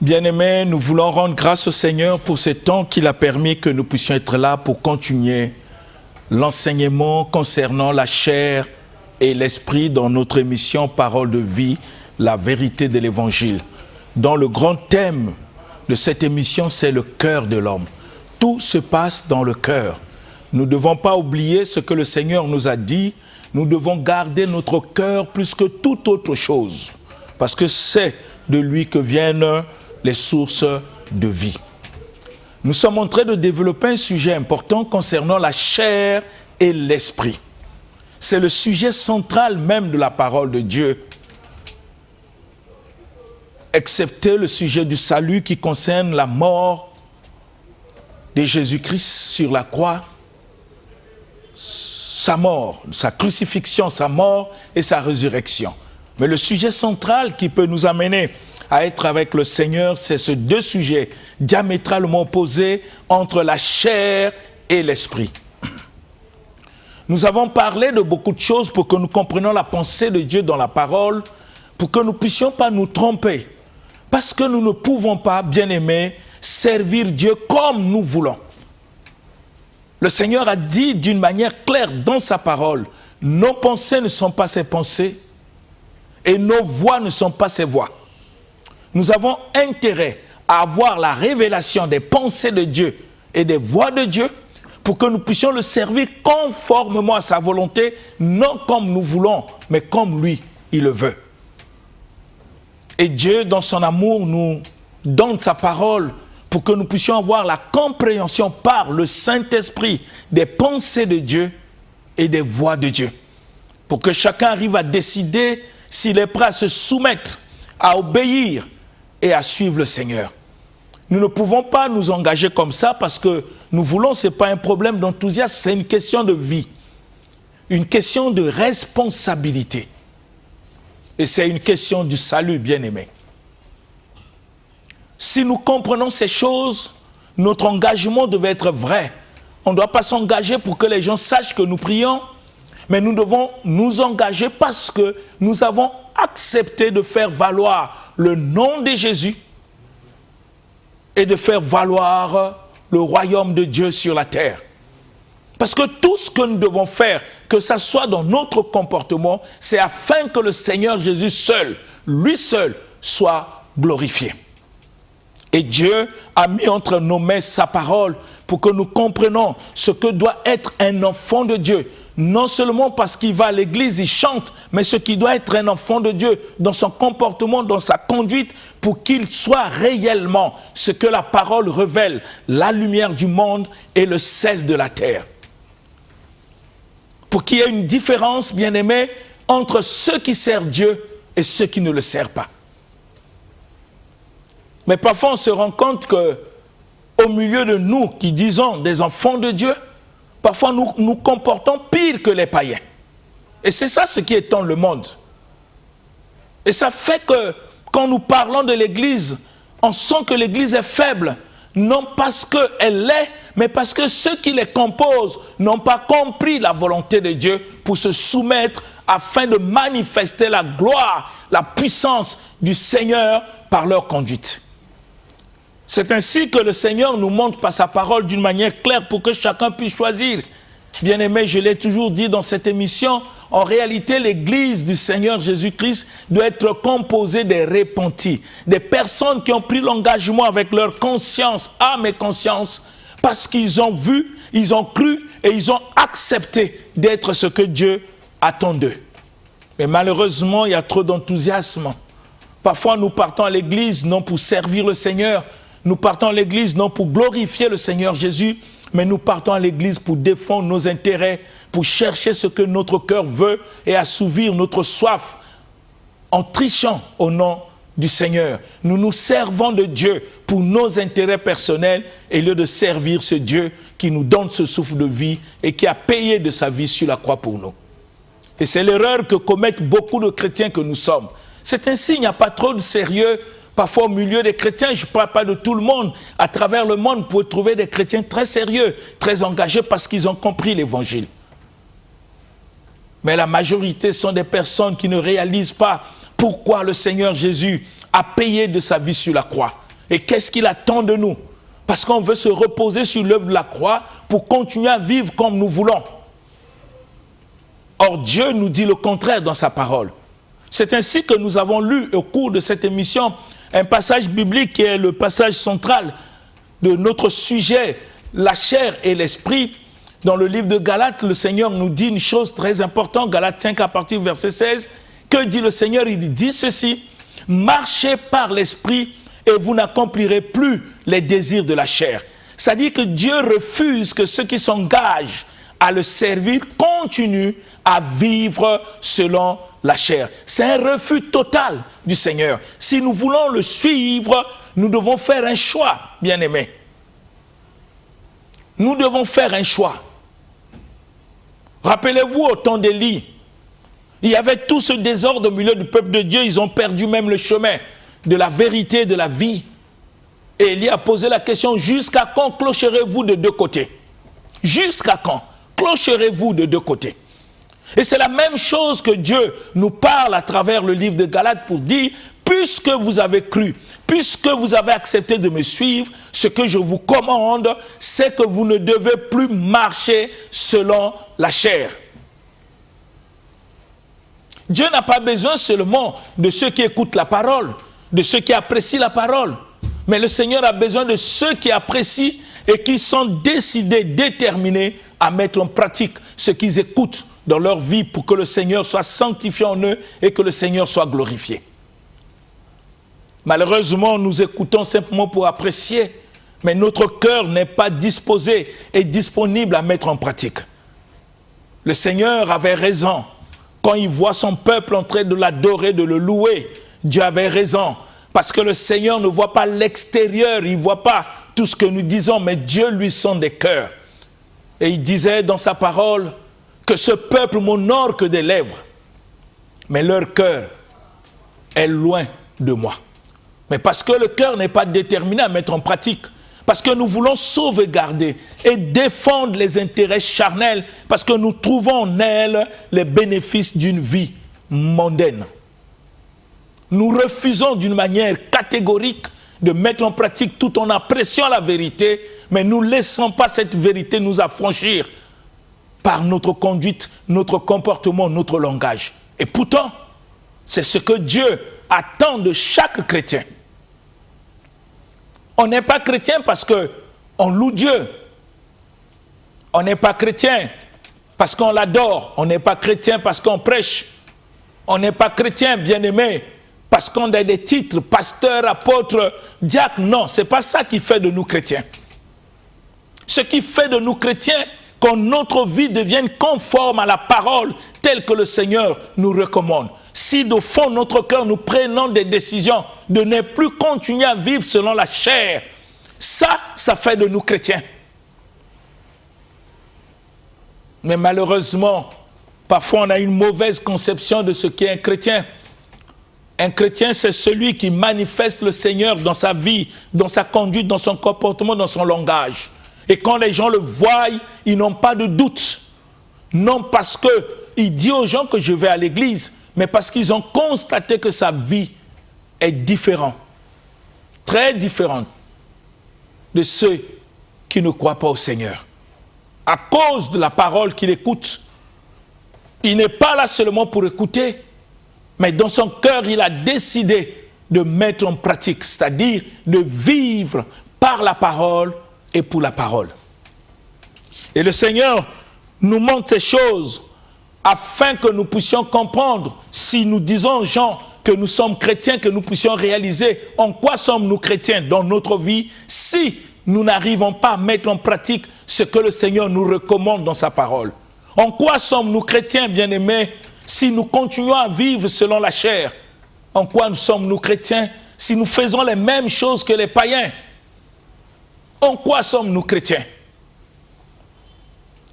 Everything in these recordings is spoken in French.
Bien-aimés, nous voulons rendre grâce au Seigneur pour ce temps qu'il a permis que nous puissions être là pour continuer l'enseignement concernant la chair et l'esprit dans notre émission Parole de vie, la vérité de l'Évangile. Dont le grand thème de cette émission, c'est le cœur de l'homme. Tout se passe dans le cœur. Nous ne devons pas oublier ce que le Seigneur nous a dit. Nous devons garder notre cœur plus que toute autre chose, parce que c'est de lui que viennent les sources de vie. Nous sommes en train de développer un sujet important concernant la chair et l'esprit. C'est le sujet central même de la parole de Dieu, excepté le sujet du salut qui concerne la mort de Jésus-Christ sur la croix, sa mort, sa crucifixion, sa mort et sa résurrection. Mais le sujet central qui peut nous amener à être avec le Seigneur, c'est ces deux sujets diamétralement opposés entre la chair et l'esprit. Nous avons parlé de beaucoup de choses pour que nous comprenions la pensée de Dieu dans la parole, pour que nous ne puissions pas nous tromper. Parce que nous ne pouvons pas, bien-aimés, servir Dieu comme nous voulons. Le Seigneur a dit d'une manière claire dans sa parole, nos pensées ne sont pas ses pensées et nos voix ne sont pas ses voix. Nous avons intérêt à avoir la révélation des pensées de Dieu et des voix de Dieu pour que nous puissions le servir conformément à sa volonté, non comme nous voulons, mais comme lui, il le veut. Et Dieu, dans son amour, nous donne sa parole pour que nous puissions avoir la compréhension par le Saint-Esprit des pensées de Dieu et des voix de Dieu. Pour que chacun arrive à décider s'il est prêt à se soumettre, à obéir et à suivre le Seigneur. Nous ne pouvons pas nous engager comme ça parce que nous voulons, ce n'est pas un problème d'enthousiasme, c'est une question de vie, une question de responsabilité. Et c'est une question du salut, bien-aimé. Si nous comprenons ces choses, notre engagement devait être vrai. On ne doit pas s'engager pour que les gens sachent que nous prions, mais nous devons nous engager parce que nous avons accepté de faire valoir le nom de Jésus et de faire valoir le royaume de Dieu sur la terre. Parce que tout ce que nous devons faire, que ça soit dans notre comportement, c'est afin que le Seigneur Jésus seul, lui seul, soit glorifié. Et Dieu a mis entre nos mains sa parole pour que nous comprenions ce que doit être un enfant de Dieu. Non seulement parce qu'il va à l'église, il chante, mais ce qui doit être un enfant de Dieu dans son comportement, dans sa conduite, pour qu'il soit réellement ce que la parole révèle, la lumière du monde et le sel de la terre. Pour qu'il y ait une différence, bien-aimés, entre ceux qui servent Dieu et ceux qui ne le servent pas. Mais parfois on se rend compte qu'au milieu de nous qui disons des enfants de Dieu, parfois nous nous comportons pire que les païens. Et c'est ça ce qui étonne le monde. Et ça fait que quand nous parlons de l'Église, on sent que l'Église est faible, non parce qu'elle l'est, mais parce que ceux qui les composent n'ont pas compris la volonté de Dieu pour se soumettre afin de manifester la gloire, la puissance du Seigneur par leur conduite. C'est ainsi que le Seigneur nous montre par sa parole d'une manière claire pour que chacun puisse choisir. Bien-aimé, je l'ai toujours dit dans cette émission, en réalité, l'Église du Seigneur Jésus-Christ doit être composée des repentis, des personnes qui ont pris l'engagement avec leur conscience, âme et conscience, parce qu'ils ont vu, ils ont cru et ils ont accepté d'être ce que Dieu attend d'eux. Mais malheureusement, il y a trop d'enthousiasme. Parfois, nous partons à l'église non pour servir le Seigneur, nous partons à l'église non pour glorifier le Seigneur Jésus, mais nous partons à l'église pour défendre nos intérêts, pour chercher ce que notre cœur veut et assouvir notre soif en trichant au nom du Seigneur. Nous nous servons de Dieu pour nos intérêts personnels et lieu de servir ce Dieu qui nous donne ce souffle de vie et qui a payé de sa vie sur la croix pour nous. Et c'est l'erreur que commettent beaucoup de chrétiens que nous sommes. C'est ainsi, il n'y a pas trop de sérieux. Parfois au milieu des chrétiens, je ne parle pas de tout le monde, à travers le monde, vous pouvez trouver des chrétiens très sérieux, très engagés parce qu'ils ont compris l'évangile. Mais la majorité sont des personnes qui ne réalisent pas pourquoi le Seigneur Jésus a payé de sa vie sur la croix. Et qu'est-ce qu'il attend de nous? Parce qu'on veut se reposer sur l'œuvre de la croix pour continuer à vivre comme nous voulons. Or, Dieu nous dit le contraire dans sa parole. C'est ainsi que nous avons lu au cours de cette émission un passage biblique qui est le passage central de notre sujet, la chair et l'esprit. Dans le livre de Galates, le Seigneur nous dit une chose très importante, Galates 5 à partir du verset 16. Que dit le Seigneur? Il dit ceci: marchez par l'esprit et vous n'accomplirez plus les désirs de la chair. C'est-à-dire que Dieu refuse que ceux qui s'engagent à le servir continuent à vivre selon la chair. C'est un refus total du Seigneur. Si nous voulons le suivre, nous devons faire un choix, bien-aimés. Nous devons faire un choix. Rappelez-vous au temps d'Élie, il y avait tout ce désordre au milieu du peuple de Dieu. Ils ont perdu même le chemin de la vérité, de la vie. Et Élie a posé la question: jusqu'à quand clocherez-vous de deux côtés? Jusqu'à quand clocherez-vous de deux côtés? Et c'est la même chose que Dieu nous parle à travers le livre de Galates pour dire: puisque vous avez cru, puisque vous avez accepté de me suivre, ce que je vous commande, c'est que vous ne devez plus marcher selon la chair. Dieu n'a pas besoin seulement de ceux qui écoutent la parole, de ceux qui apprécient la parole, mais le Seigneur a besoin de ceux qui apprécient et qui sont décidés, déterminés à mettre en pratique ce qu'ils écoutent dans leur vie pour que le Seigneur soit sanctifié en eux et que le Seigneur soit glorifié. Malheureusement, nous écoutons simplement pour apprécier, mais notre cœur n'est pas disposé et disponible à mettre en pratique. Le Seigneur avait raison quand il voit son peuple en train de l'adorer, de le louer. Dieu avait raison, parce que le Seigneur ne voit pas l'extérieur, il ne voit pas tout ce que nous disons, mais Dieu lui sonde des cœurs. Et il disait dans sa parole que ce peuple m'honore que des lèvres, mais leur cœur est loin de moi. Mais parce que le cœur n'est pas déterminé à mettre en pratique, parce que nous voulons sauvegarder et défendre les intérêts charnels, parce que nous trouvons en elle les bénéfices d'une vie mondaine. Nous refusons d'une manière catégorique de mettre en pratique tout en appréciant la vérité, mais nous ne laissons pas cette vérité nous affranchir par notre conduite, notre comportement, notre langage. Et pourtant, c'est ce que Dieu attend de chaque chrétien. On n'est pas chrétien parce qu'on loue Dieu. On n'est pas chrétien parce qu'on l'adore. On n'est pas chrétien parce qu'on prêche. On n'est pas chrétien, bien-aimé, parce qu'on a des titres, pasteur, apôtre, diacre. Non, ce n'est pas ça qui fait de nous chrétiens. Ce qui fait de nous chrétiens, que notre vie devienne conforme à la parole telle que le Seigneur nous recommande. Si de fond de notre cœur nous prenons des décisions de ne plus continuer à vivre selon la chair, ça fait de nous chrétiens. Mais malheureusement, parfois on a une mauvaise conception de ce qu'est un chrétien. Un chrétien, c'est celui qui manifeste le Seigneur dans sa vie, dans sa conduite, dans son comportement, dans son langage. Et quand les gens le voient, ils n'ont pas de doute. Non parce qu'il dit aux gens que je vais à l'église, mais parce qu'ils ont constaté que sa vie est différente, très différente de ceux qui ne croient pas au Seigneur. À cause de la parole qu'il écoute, il n'est pas là seulement pour écouter, mais dans son cœur, il a décidé de mettre en pratique, c'est-à-dire de vivre par la parole et pour la parole. Et le Seigneur nous montre ces choses afin que nous puissions comprendre, si nous disons aux gens que nous sommes chrétiens, que nous puissions réaliser en quoi sommes-nous chrétiens dans notre vie si nous n'arrivons pas à mettre en pratique ce que le Seigneur nous recommande dans sa parole. En quoi sommes-nous chrétiens, bien-aimés, si nous continuons à vivre selon la chair? En quoi sommes-nous chrétiens si nous faisons les mêmes choses que les païens? En quoi sommes-nous chrétiens?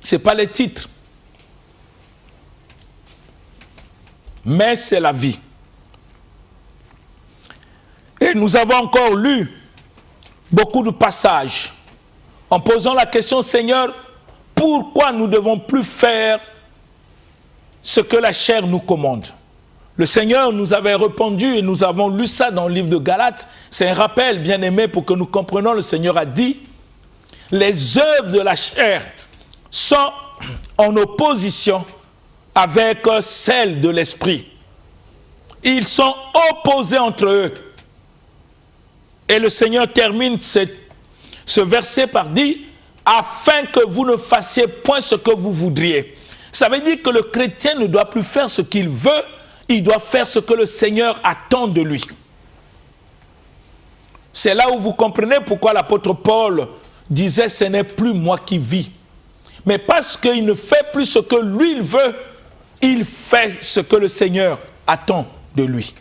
Ce n'est pas les titres, mais c'est la vie. Et nous avons encore lu beaucoup de passages en posant la question: Seigneur, pourquoi nous ne devons plus faire ce que la chair nous commande? Le Seigneur nous avait répondu et nous avons lu ça dans le livre de Galates. C'est un rappel, bien aimé, pour que nous comprenions. Le Seigneur a dit, les œuvres de la chair sont en opposition avec celles de l'esprit. Ils sont opposés entre eux. Et le Seigneur termine ce verset par dire, afin que vous ne fassiez point ce que vous voudriez. Ça veut dire que le chrétien ne doit plus faire ce qu'il veut, il doit faire ce que le Seigneur attend de lui. C'est là où vous comprenez pourquoi l'apôtre Paul disait, ce n'est plus moi qui vis. Mais parce qu'il ne fait plus ce que lui il veut, il fait ce que le Seigneur attend de lui.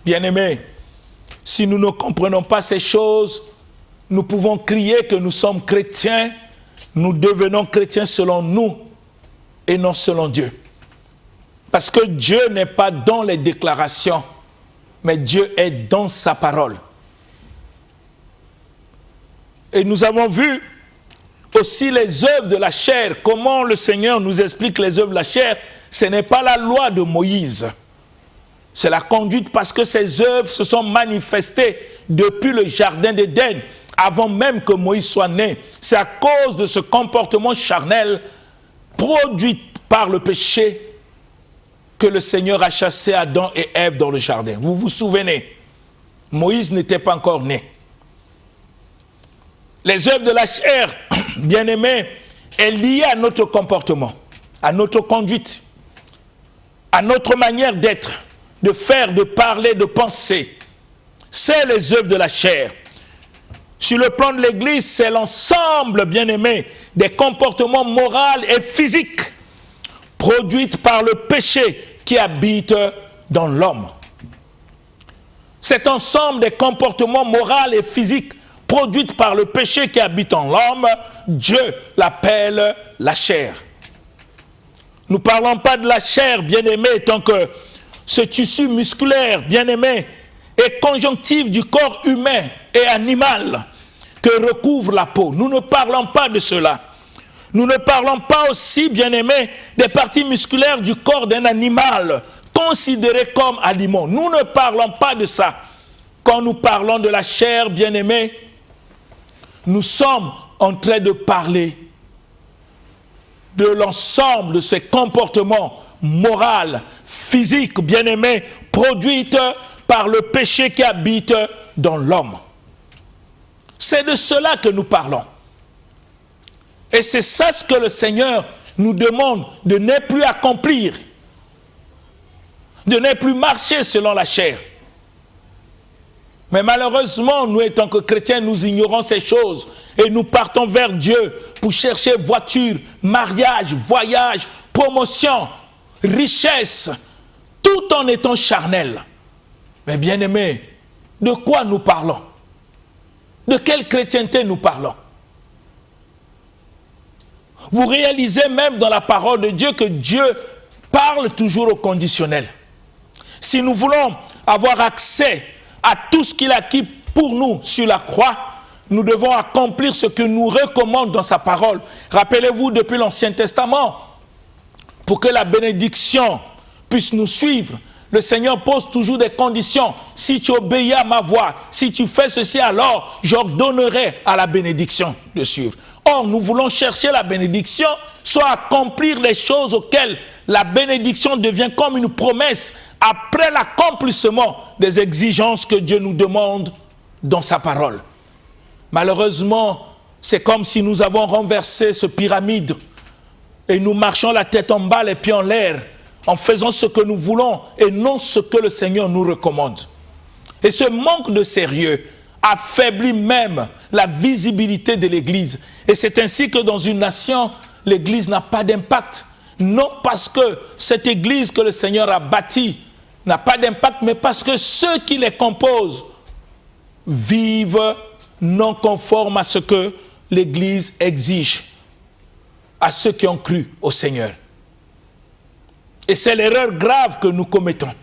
Bien-aimés, si nous ne comprenons pas ces choses, nous pouvons crier que nous sommes chrétiens, nous devenons chrétiens selon nous et non selon Dieu. Parce que Dieu n'est pas dans les déclarations, mais Dieu est dans sa parole. Et nous avons vu aussi les œuvres de la chair, comment le Seigneur nous explique les œuvres de la chair. Ce n'est pas la loi de Moïse, c'est la conduite, parce que ces œuvres se sont manifestées depuis le jardin d'Éden, avant même que Moïse soit né. C'est à cause de ce comportement charnel produit par le péché que le Seigneur a chassé Adam et Ève dans le jardin. Vous vous souvenez, Moïse n'était pas encore né. Les œuvres de la chair, bien-aimés, est liée à notre comportement, à notre conduite, à notre manière d'être, de faire, de parler, de penser. C'est les œuvres de la chair. Sur le plan de l'Église, c'est l'ensemble, bien-aimés, des comportements moraux et physiques produits par le péché qui habite dans l'homme. Cet ensemble des comportements moraux et physiques produits par le péché qui habite en l'homme, Dieu l'appelle la chair. Nous ne parlons pas de la chair, bien-aimé, tant que ce tissu musculaire, bien-aimé, est conjonctif du corps humain et animal que recouvre la peau. Nous ne parlons pas de cela. Nous ne parlons pas aussi, bien-aimé, des parties musculaires du corps d'un animal considéré comme aliment. Nous ne parlons pas de ça. Quand nous parlons de la chair, bien-aimé, nous sommes en train de parler de l'ensemble de ces comportements moraux, physiques, bien-aimés, produits par le péché qui habite dans l'homme. C'est de cela que nous parlons. Et c'est ça ce que le Seigneur nous demande de ne plus accomplir, de ne plus marcher selon la chair. Mais malheureusement, nous étant que chrétiens, nous ignorons ces choses et nous partons vers Dieu pour chercher voiture, mariage, voyage, promotion, richesse, tout en étant charnel. Mais bien-aimés, de quoi nous parlons? De quelle chrétienté nous parlons? Vous réalisez même dans la parole de Dieu que Dieu parle toujours au conditionnel. Si nous voulons avoir accès à tout ce qu'il a acquis pour nous sur la croix, nous devons accomplir ce que nous recommande dans sa parole. Rappelez-vous, depuis l'Ancien Testament, pour que la bénédiction puisse nous suivre, le Seigneur pose toujours des conditions. Si tu obéis à ma voix, si tu fais ceci, alors j'ordonnerai à la bénédiction de suivre. Or, nous voulons chercher la bénédiction, soit accomplir les choses auxquelles la bénédiction devient comme une promesse après l'accomplissement des exigences que Dieu nous demande dans sa parole. Malheureusement, c'est comme si nous avons renversé ce pyramide et nous marchons la tête en bas, les pieds en l'air, en faisant ce que nous voulons et non ce que le Seigneur nous recommande. Et ce manque de sérieux affaiblit même la visibilité de l'Église. Et c'est ainsi que dans une nation, l'Église n'a pas d'impact. Non parce que cette Église que le Seigneur a bâtie n'a pas d'impact, mais parce que ceux qui les composent vivent non conformes à ce que l'Église exige, à ceux qui ont cru au Seigneur. Et c'est l'erreur grave que nous commettons.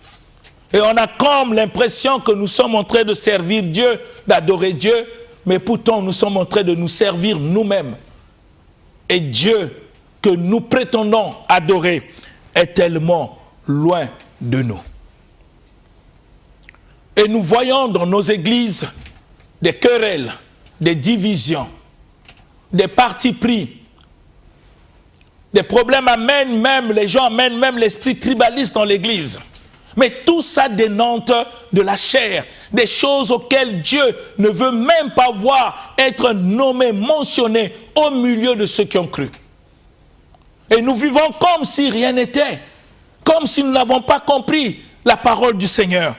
Et on a comme l'impression que nous sommes en train de servir Dieu, d'adorer Dieu, mais pourtant nous sommes en train de nous servir nous-mêmes. Et Dieu que nous prétendons adorer est tellement loin de nous. Et nous voyons dans nos églises des querelles, des divisions, des partis pris. Des problèmes amènent même, les gens amènent même l'esprit tribaliste dans l'église. Mais tout ça dénote de la chair, des choses auxquelles Dieu ne veut même pas voir être nommé, mentionné au milieu de ceux qui ont cru. Et nous vivons comme si rien n'était, comme si nous n'avons pas compris la parole du Seigneur,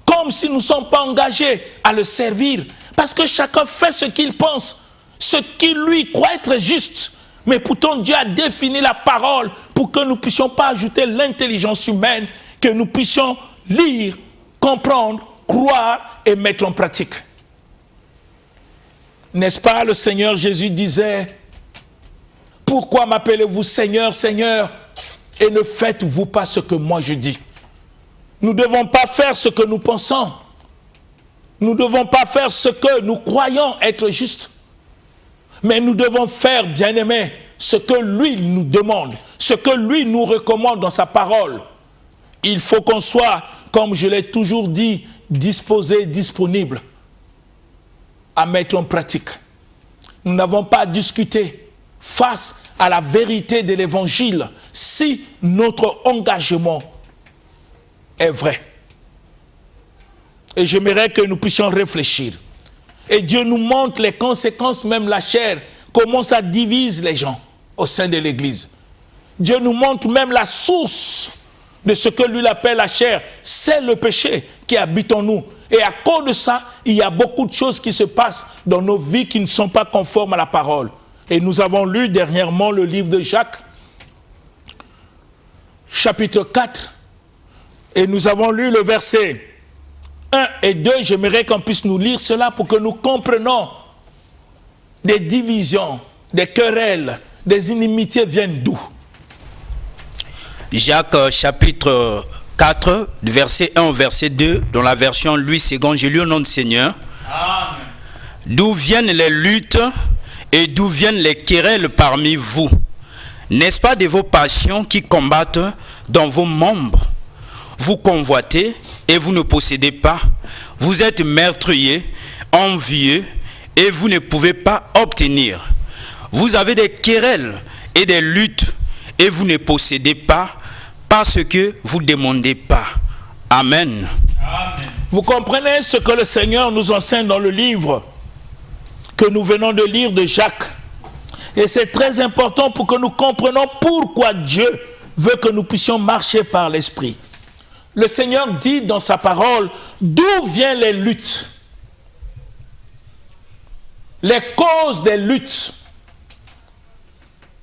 comme si nous ne sommes pas engagés à le servir, parce que chacun fait ce qu'il pense, ce qu'il lui croit être juste. Mais pourtant Dieu a défini la parole pour que nous ne puissions pas ajouter l'intelligence humaine, que nous puissions lire, comprendre, croire et mettre en pratique. N'est-ce pas, le Seigneur Jésus disait, « Pourquoi m'appelez-vous Seigneur, Seigneur, et ne faites-vous pas ce que moi je dis ?» Nous ne devons pas faire ce que nous pensons. Nous ne devons pas faire ce que nous croyons être juste. Mais nous devons faire, bien-aimés, ce que lui nous demande, ce que lui nous recommande dans sa parole. Il faut qu'on soit, comme je l'ai toujours dit, disposé, disponible à mettre en pratique. Nous n'avons pas à discuter face à la vérité de l'évangile si notre engagement est vrai. Et j'aimerais que nous puissions réfléchir. Et Dieu nous montre les conséquences, même la chair, comment ça divise les gens au sein de l'Église. Dieu nous montre même la source de ce que lui appelle la chair. C'est le péché qui habite en nous. Et à cause de ça, il y a beaucoup de choses qui se passent dans nos vies qui ne sont pas conformes à la parole. Et nous avons lu dernièrement le livre de Jacques, chapitre 4, et nous avons lu le verset 1 et 2, j'aimerais qu'on puisse nous lire cela pour que nous comprenions des divisions, des querelles, des inimitiés viennent d'où. Jacques chapitre 4, verset 1 au verset 2, dans la version Louis II, j'ai lu au nom du Seigneur. Amen. D'où viennent les luttes et d'où viennent les querelles parmi vous? N'est-ce pas de vos passions qui combattent dans vos membres? Vous convoitez et vous ne possédez pas. Vous êtes meurtriers, envieux et vous ne pouvez pas obtenir. Vous avez des querelles et des luttes et vous ne possédez pas parce que vous ne demandez pas. Amen. Amen. Vous comprenez ce que le Seigneur nous enseigne dans le livre que nous venons de lire de Jacques. Et c'est très important pour que nous comprenions pourquoi Dieu veut que nous puissions marcher par l'Esprit. Le Seigneur dit dans sa parole d'où viennent les luttes, les causes des luttes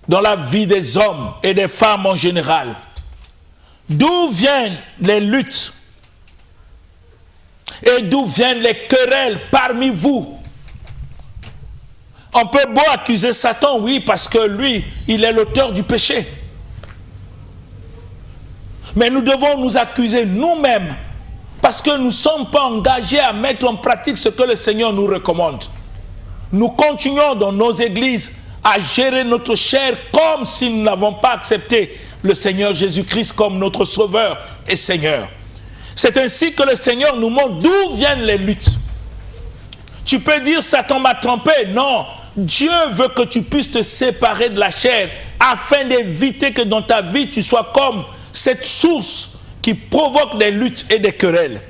dans la vie des hommes et des femmes en général. D'où viennent les luttes et d'où viennent les querelles parmi vous. On peut beau accuser Satan, oui, parce que lui, il est l'auteur du péché. Mais nous devons nous accuser nous-mêmes parce que nous ne sommes pas engagés à mettre en pratique ce que le Seigneur nous recommande. Nous continuons dans nos églises à gérer notre chair comme si nous n'avons pas accepté le Seigneur Jésus-Christ comme notre Sauveur et Seigneur. C'est ainsi que le Seigneur nous montre d'où viennent les luttes. Tu peux dire Satan m'a trompé. Non, Dieu veut que tu puisses te séparer de la chair afin d'éviter que dans ta vie tu sois comme cette source qui provoque des luttes et des querelles.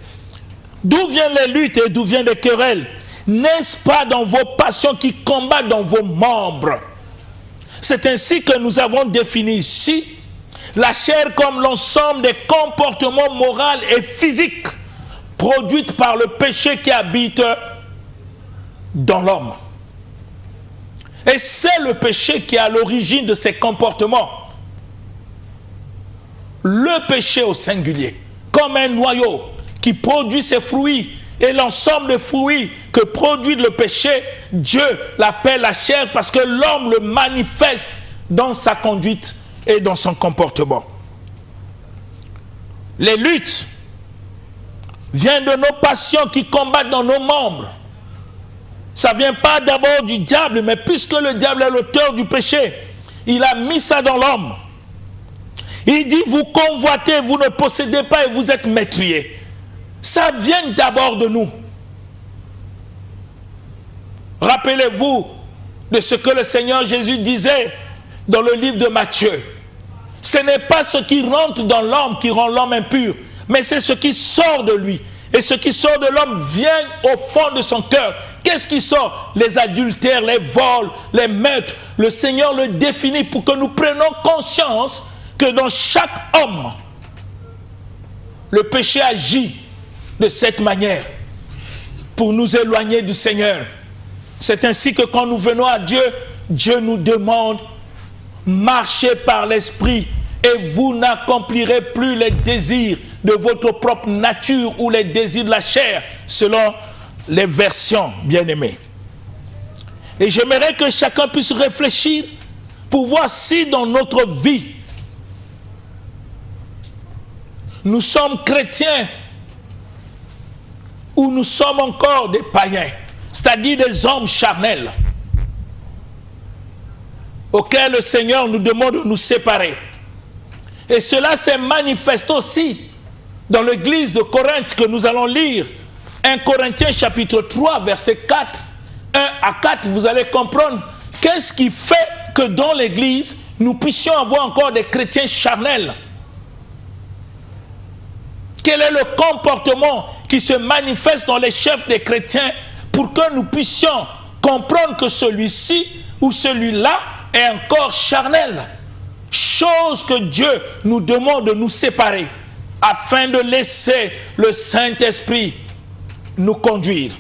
D'où viennent les luttes et d'où viennent les querelles? N'est-ce pas dans vos passions qui combattent dans vos membres? C'est ainsi que nous avons défini ici la chair comme l'ensemble des comportements moraux et physiques produits par le péché qui habite dans l'homme. Et c'est le péché qui est à l'origine de ces comportements. Le péché au singulier, comme un noyau qui produit ses fruits, et l'ensemble des fruits que produit le péché, Dieu l'appelle la chair parce que l'homme le manifeste dans sa conduite et dans son comportement. Les luttes viennent de nos passions qui combattent dans nos membres. Ça ne vient pas d'abord du diable, mais puisque le diable est l'auteur du péché, il a mis ça dans l'homme. Il dit, vous convoitez, vous ne possédez pas et vous êtes meurtriers. ça vient d'abord de nous. Rappelez-vous de ce que le Seigneur Jésus disait dans le livre de Matthieu. Ce n'est pas ce qui rentre dans l'homme qui rend l'homme impur, mais c'est ce qui sort de lui. Et ce qui sort de l'homme vient au fond de son cœur. Qu'est-ce qui sort? Les adultères, les vols, les meurtres. Le Seigneur le définit pour que nous prenions conscience que dans chaque homme, le péché agit de cette manière pour nous éloigner du Seigneur. C'est ainsi que quand nous venons à Dieu, Dieu nous demande: marchez par l'Esprit et vous n'accomplirez plus les désirs de votre propre nature ou les désirs de la chair, selon les versions bien-aimées. Et j'aimerais que chacun puisse réfléchir pour voir si dans notre vie, nous sommes chrétiens ou nous sommes encore des païens, c'est-à-dire des hommes charnels, auxquels le Seigneur nous demande de nous séparer. Et cela s'est manifesté aussi dans l'église de Corinthe que nous allons lire. 1 Corinthiens chapitre 3, verset 4. 1 à 4, vous allez comprendre qu'est-ce qui fait que dans l'église, nous puissions avoir encore des chrétiens charnels. Quel est le comportement qui se manifeste dans les chefs des chrétiens pour que nous puissions comprendre que celui-ci ou celui-là est encore charnel? Chose que Dieu nous demande de nous séparer afin de laisser le Saint-Esprit nous conduire.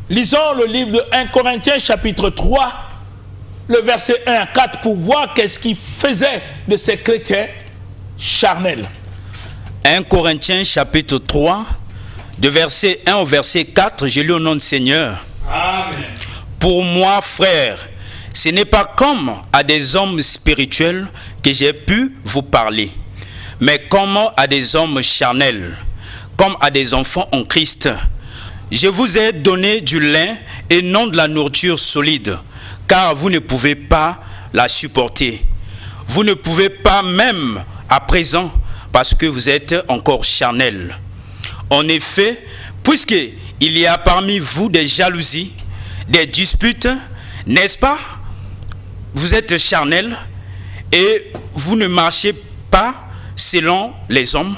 Lisons le livre de 1 Corinthiens chapitre 3, le verset 1 à 4 pour voir qu'est-ce qui faisait de ces chrétiens charnels. 1 Corinthiens chapitre 3, de verset 1 au verset 4, je lis au nom du Seigneur. Amen. Pour moi, frère, ce n'est pas comme à des hommes spirituels que j'ai pu vous parler, mais comme à des hommes charnels, comme à des enfants en Christ. Je vous ai donné du lin et non de la nourriture solide, car vous ne pouvez pas la supporter. Vous ne pouvez pas même à présent, parce que vous êtes encore charnels. En effet, puisqu'il y a parmi vous des jalousies, des disputes, n'est-ce pas? Vous êtes charnels et vous ne marchez pas selon les hommes.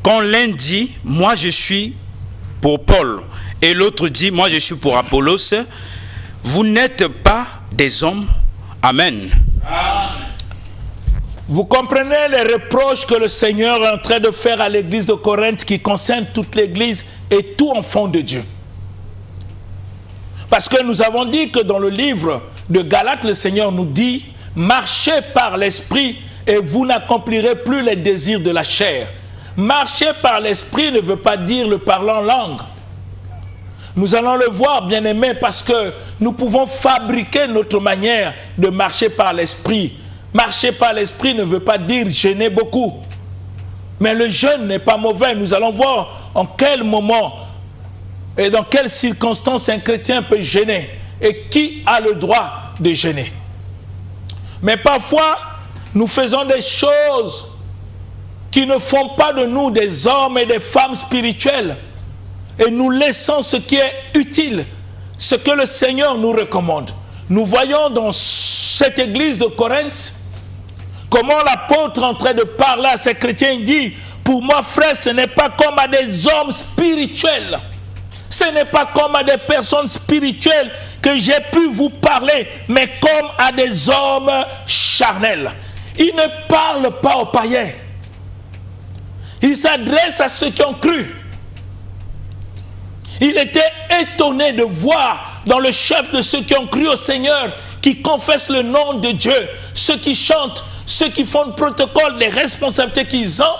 Quand l'un dit, moi je suis pour Paul, et l'autre dit, moi je suis pour Apollos, vous n'êtes pas des hommes. Amen. Amen. Vous comprenez les reproches que le Seigneur est en train de faire à l'église de Corinthe qui concerne toute l'église et tout enfant de Dieu. Parce que nous avons dit que dans le livre de Galates, le Seigneur nous dit, marchez par l'Esprit et vous n'accomplirez plus les désirs de la chair. Marcher par l'Esprit ne veut pas dire le parler en langue. Nous allons le voir, bien-aimés, parce que nous pouvons fabriquer notre manière de marcher par l'Esprit. Marcher par l'Esprit ne veut pas dire jeûner beaucoup. Mais le jeûne n'est pas mauvais. Nous allons voir en quel moment et dans quelles circonstances un chrétien peut jeûner et qui a le droit de jeûner. Mais parfois, nous faisons des choses qui ne font pas de nous des hommes et des femmes spirituels et nous laissons ce qui est utile, ce que le Seigneur nous recommande. Nous voyons dans cette église de Corinthe comment l'apôtre en train de parler à ces chrétiens, il dit, pour moi frère, ce n'est pas comme à des hommes spirituels, ce n'est pas comme à des personnes spirituelles que j'ai pu vous parler, mais comme à des hommes charnels. Il ne parle pas aux païens. Il s'adresse à ceux qui ont cru. Il était étonné de voir dans le chef de ceux qui ont cru au Seigneur, qui confessent le nom de Dieu, ceux qui chantent, ceux qui font le protocole, les responsabilités qu'ils ont.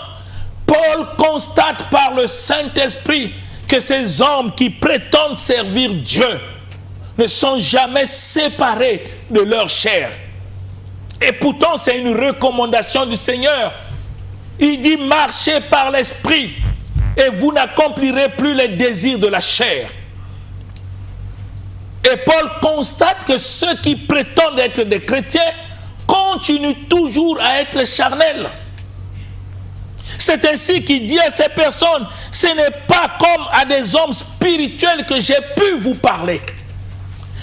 Paul constate par le Saint-Esprit que ces hommes qui prétendent servir Dieu ne sont jamais séparés de leur chair. Et pourtant, c'est une recommandation du Seigneur. Il dit, marchez par l'Esprit et vous n'accomplirez plus les désirs de la chair. Et Paul constate que ceux qui prétendent être des chrétiens continuent toujours à être charnels. C'est ainsi qu'il dit à ces personnes, ce n'est pas comme à des hommes spirituels que j'ai pu vous parler.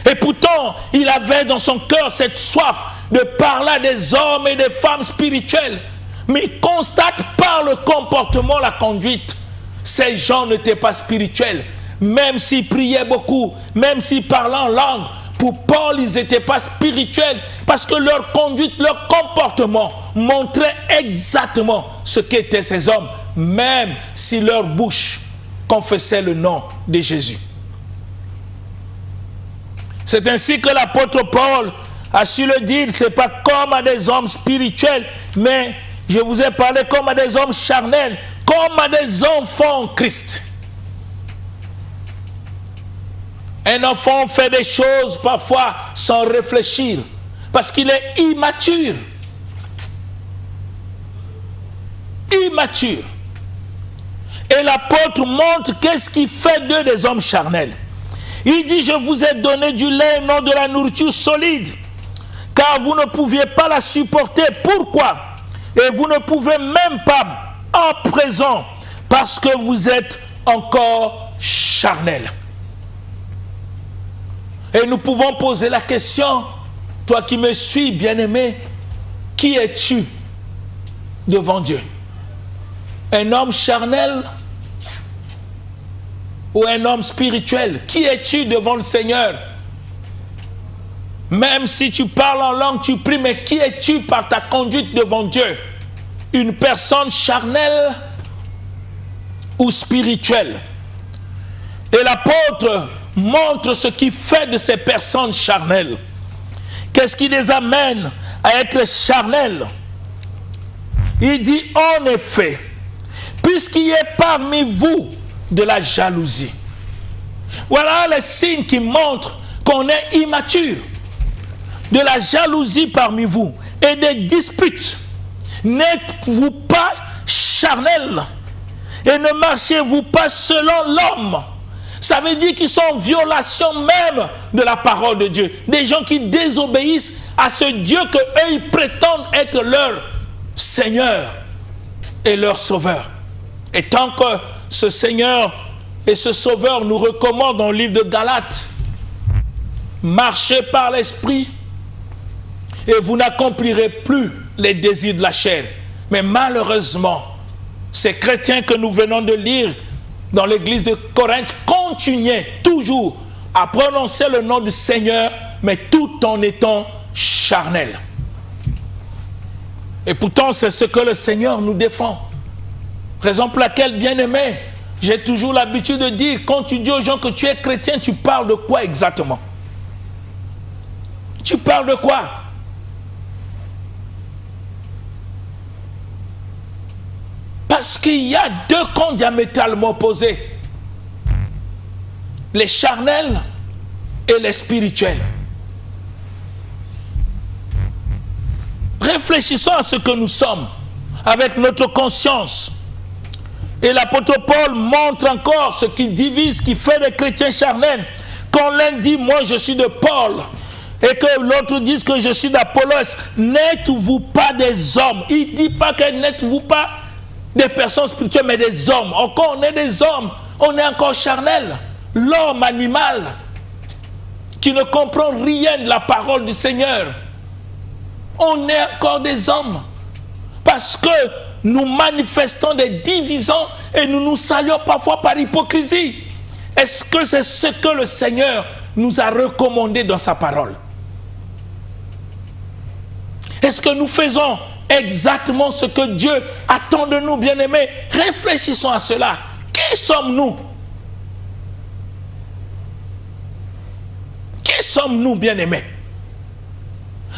Et pourtant, il avait dans son cœur cette soif de parler à des hommes et des femmes spirituels. Mais il constate par le comportement, la conduite, ces gens n'étaient pas spirituels. Même s'ils priaient beaucoup, même s'ils parlaient en langue, pour Paul, ils n'étaient pas spirituels parce que leur conduite, leur comportement montrait exactement ce qu'étaient ces hommes, même si leur bouche confessait le nom de Jésus. C'est ainsi que l'apôtre Paul a su le dire, ce n'est pas comme à des hommes spirituels, mais je vous ai parlé comme à des hommes charnels, comme à des enfants en Christ. Un enfant fait des choses parfois sans réfléchir, parce qu'il est immature. Immature. Et l'apôtre montre qu'est-ce qui fait d'eux des hommes charnels. Il dit, je vous ai donné du lait et non de la nourriture solide, car vous ne pouviez pas la supporter. Pourquoi? Et vous ne pouvez même pas en présent, parce que vous êtes encore charnels. Et nous pouvons poser la question, toi qui me suis, bien-aimé, qui es-tu devant Dieu? Un homme charnel ou un homme spirituel? Qui es-tu devant le Seigneur? Même si tu parles en langue, tu pries, mais qui es-tu par ta conduite devant Dieu? Une personne charnelle ou spirituelle? Et l'apôtre montre ce qui fait de ces personnes charnelles. Qu'est-ce qui les amène à être charnels? Il dit, en effet, puisqu'il y a parmi vous de la jalousie. Voilà les signes qui montrent qu'on est immature. De la jalousie parmi vous et des disputes. N'êtes-vous pas charnels et ne marchez-vous pas selon l'homme? Ça veut dire qu'ils sont en violation même de la parole de Dieu. Des gens qui désobéissent à ce Dieu que eux ils prétendent être leur Seigneur et leur Sauveur. Et tant que ce Seigneur et ce Sauveur nous recommandent dans le livre de Galates, marchez par l'Esprit et vous n'accomplirez plus les désirs de la chair. Mais malheureusement, ces chrétiens que nous venons de lire dans l'église de Corinthe continuaient toujours à prononcer le nom du Seigneur, mais tout en étant charnels. Et pourtant, c'est ce que le Seigneur nous défend. Raison pour laquelle, bien-aimé, j'ai toujours l'habitude de dire, quand tu dis aux gens que tu es chrétien, tu parles de quoi exactement? Tu parles de quoi? Parce qu'il y a deux camps diamétralement opposés. Les charnels et les spirituels. Réfléchissons à ce que nous sommes, avec notre conscience. Et l'apôtre Paul montre encore ce qui divise, ce qui fait des chrétiens charnels. Quand l'un dit, moi je suis de Paul, et que l'autre dise que je suis d'Apollos, n'êtes-vous pas des hommes? Il ne dit pas que n'êtes-vous pas des personnes spirituelles, mais des hommes. Encore on est des hommes, on est encore charnel. L'homme animal qui ne comprend rien de la parole du Seigneur. On est encore des hommes. Parce que nous manifestons des divisions et nous nous saluons parfois par hypocrisie. Est-ce que c'est ce que le Seigneur nous a recommandé dans sa parole? Est-ce que nous faisons exactement ce que Dieu attend de nous, bien-aimés? Réfléchissons à cela. Qui sommes-nous? Qui sommes-nous, bien-aimés?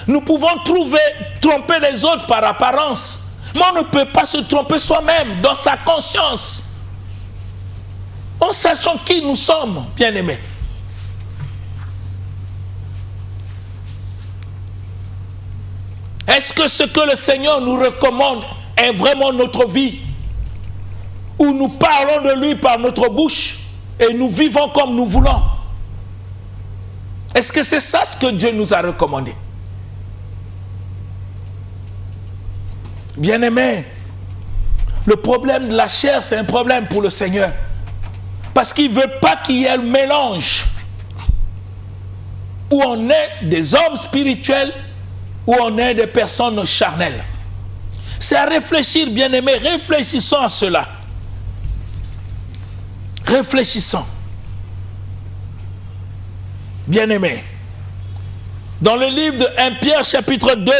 Nous pouvons tromper les autres par apparence, mais on ne peut pas se tromper soi-même dans sa conscience. En sachant qui nous sommes, bien-aimés. Est-ce que ce que le Seigneur nous recommande est vraiment notre vie? Ou nous parlons de lui par notre bouche et nous vivons comme nous voulons? Est-ce que c'est ça ce que Dieu nous a recommandé? Bien-aimés, Le problème de la chair, c'est un problème pour le Seigneur. Parce qu'il ne veut pas qu'il y ait le mélange. Où on est des hommes spirituels, où on est des personnes charnelles. C'est à réfléchir, bien-aimés. Réfléchissons à cela. Réfléchissons. Bien-aimés. Dans le livre de 1 Pierre chapitre 2,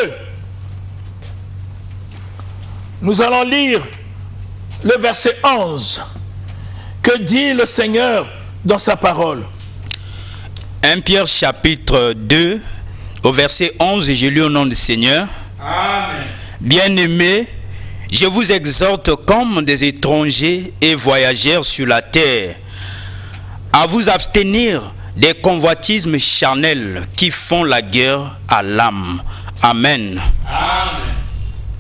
nous allons lire le verset 11. Que dit le Seigneur dans sa parole? 1 Pierre chapitre 2, au verset 11, j'ai lu au nom du Seigneur. Amen. Bien-aimés, je vous exhorte comme des étrangers et voyageurs sur la terre, à vous abstenir des convoitismes charnels qui font la guerre à l'âme. Amen. Amen.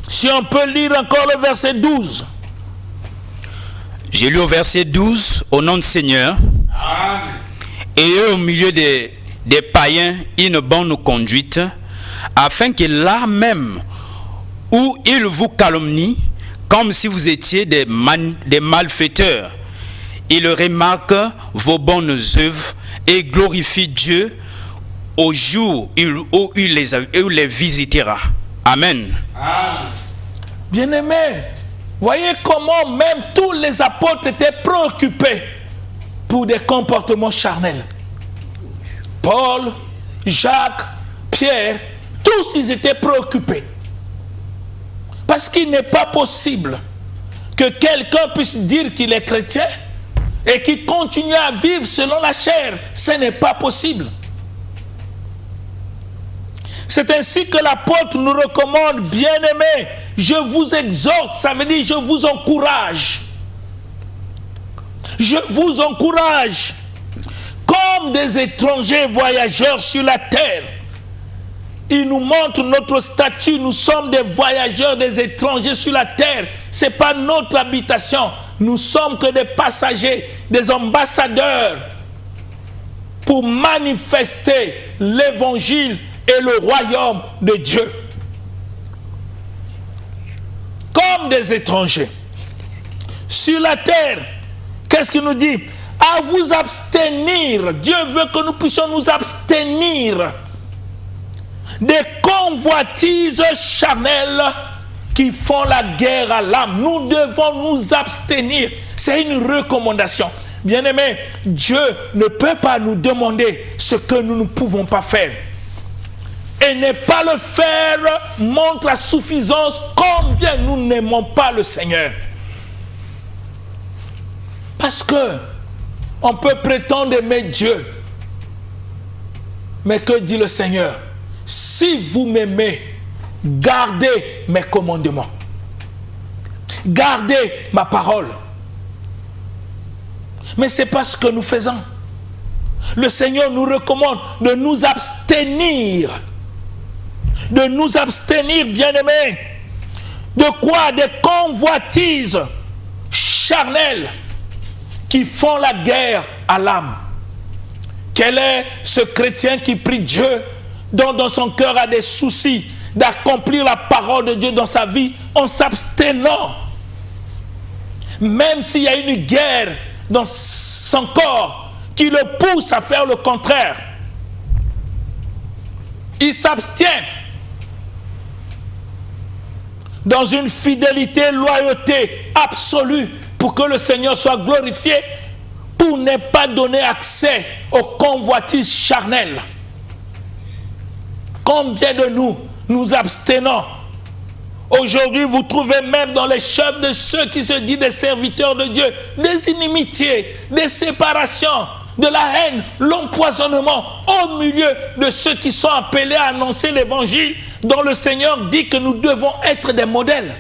Si on peut lire encore le verset 12. J'ai lu au verset 12, au nom du Seigneur. Amen. Ayez au milieu des païens une bonne conduite, afin que là même où ils vous calomnient, comme si vous étiez des malfaiteurs, ils remarquent vos bonnes œuvres et glorifient Dieu au jour où il les visitera. Amen. Amen. Bien-aimés, voyez comment même tous les apôtres étaient préoccupés pour des comportements charnels. Paul, Jacques, Pierre, tous ils étaient préoccupés. Parce qu'il n'est pas possible que quelqu'un puisse dire qu'il est chrétien et qu'il continue à vivre selon la chair. Ce n'est pas possible. C'est ainsi que l'apôtre nous recommande, bien-aimés, je vous exhorte, ça veut dire je vous encourage. Je vous encourage, comme des étrangers voyageurs sur la terre. Il nous montre notre statut, nous sommes des voyageurs, des étrangers sur la terre. Ce n'est pas notre habitation, nous sommes que des passagers, des ambassadeurs pour manifester l'évangile et le royaume de Dieu. Comme des étrangers sur la terre. Qu'est-ce qu'il nous dit? À vous abstenir. Dieu veut que nous puissions nous abstenir des convoitises charnelles qui font la guerre à l'âme. Nous devons nous abstenir. C'est une recommandation. Bien-aimés, Dieu ne peut pas nous demander ce que nous ne pouvons pas faire. Et ne pas le faire montre à suffisance combien nous n'aimons pas le Seigneur. Parce que on peut prétendre aimer Dieu. Mais que dit le Seigneur? Si vous m'aimez, gardez mes commandements. Gardez ma parole. Mais ce n'est pas ce que nous faisons. Le Seigneur nous recommande de nous abstenir. De nous abstenir, bien-aimés. De quoi? Des convoitises charnelles qui font la guerre à l'âme. Quel est ce chrétien qui prie Dieu, dont dans son cœur a des soucis d'accomplir la parole de Dieu dans sa vie en s'abstenant? Même s'il y a une guerre dans son corps qui le pousse à faire le contraire, il s'abstient dans une fidélité, loyauté absolue pour que le Seigneur soit glorifié, pour ne pas donner accès aux convoitises charnelles. Combien de nous nous abstenons? Aujourd'hui, vous trouvez même dans les chefs de ceux qui se disent des serviteurs de Dieu, des inimitiés, des séparations, de la haine, l'empoisonnement au milieu de ceux qui sont appelés à annoncer l'évangile, dont le Seigneur dit que nous devons être des modèles.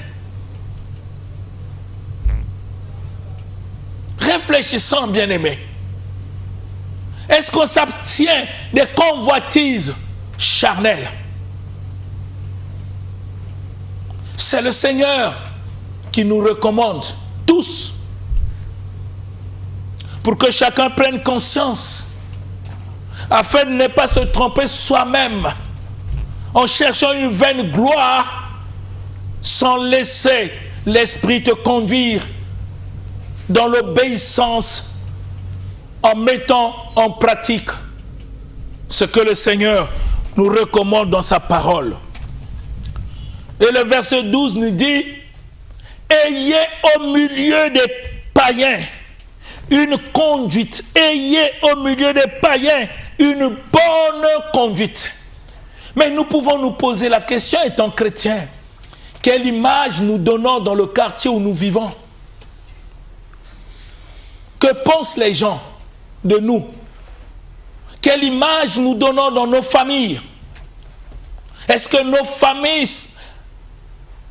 Réfléchissons, bien-aimés. Est-ce qu'on s'abstient des convoitises charnelles? C'est le Seigneur qui nous recommande tous, pour que chacun prenne conscience, afin de ne pas se tromper soi-même en cherchant une vaine gloire, sans laisser l'Esprit te conduire dans l'obéissance en mettant en pratique ce que le Seigneur nous recommande dans sa parole. Et le verset 12 nous dit, ayez au milieu des païens une conduite, ayez au milieu des païens une bonne conduite. Mais nous pouvons nous poser la question, étant chrétiens, quelle image nous donnons dans le quartier où nous vivons? Que pensent les gens de nous? Quelle image nous donnons dans nos familles? Est-ce que nos familles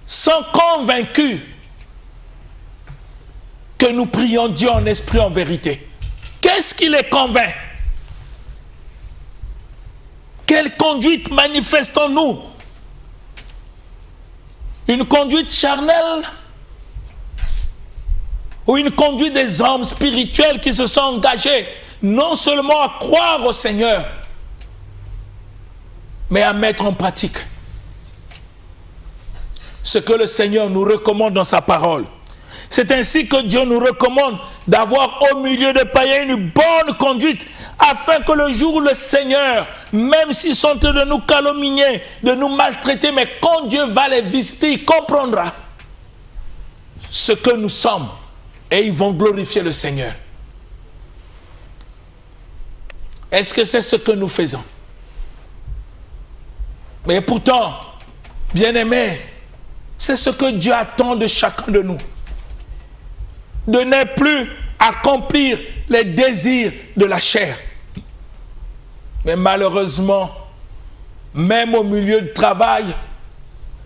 sont convaincues que nous prions Dieu en esprit, en vérité? Qu'est-ce qui les convainc? Quelle conduite manifestons-nous? Une conduite charnelle? Ou une conduite des hommes spirituels qui se sont engagés non seulement à croire au Seigneur, mais à mettre en pratique ce que le Seigneur nous recommande dans sa parole. C'est ainsi que Dieu nous recommande d'avoir au milieu des païens une bonne conduite, afin que le jour où le Seigneur, même s'ils sont en train de nous calomnier, de nous maltraiter, mais quand Dieu va les visiter, il comprendra ce que nous sommes et ils vont glorifier le Seigneur. Est-ce que c'est ce que nous faisons? Mais pourtant, bien-aimés, c'est ce que Dieu attend de chacun de nous. De ne plus accomplir les désirs de la chair. Mais malheureusement, même au milieu du travail,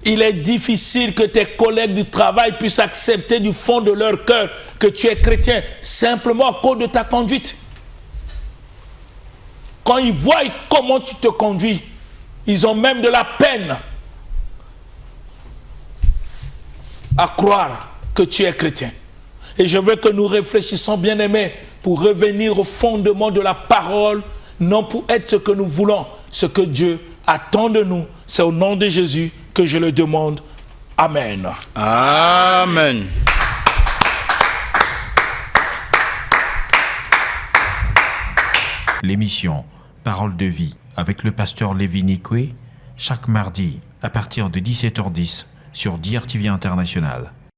il est difficile que tes collègues du travail puissent accepter du fond de leur cœur que tu es chrétien, simplement à cause de ta conduite. Quand ils voient comment tu te conduis, ils ont même de la peine à croire que tu es chrétien. Et je veux que nous réfléchissions, bien-aimés, pour revenir au fondement de la parole, non pour être ce que nous voulons, ce que Dieu attend de nous. C'est au nom de Jésus que je le demande. Amen. Amen. L'émission Parole de vie avec le pasteur Lévi Nikwe, chaque mardi à partir de 17h10 sur DRTV International.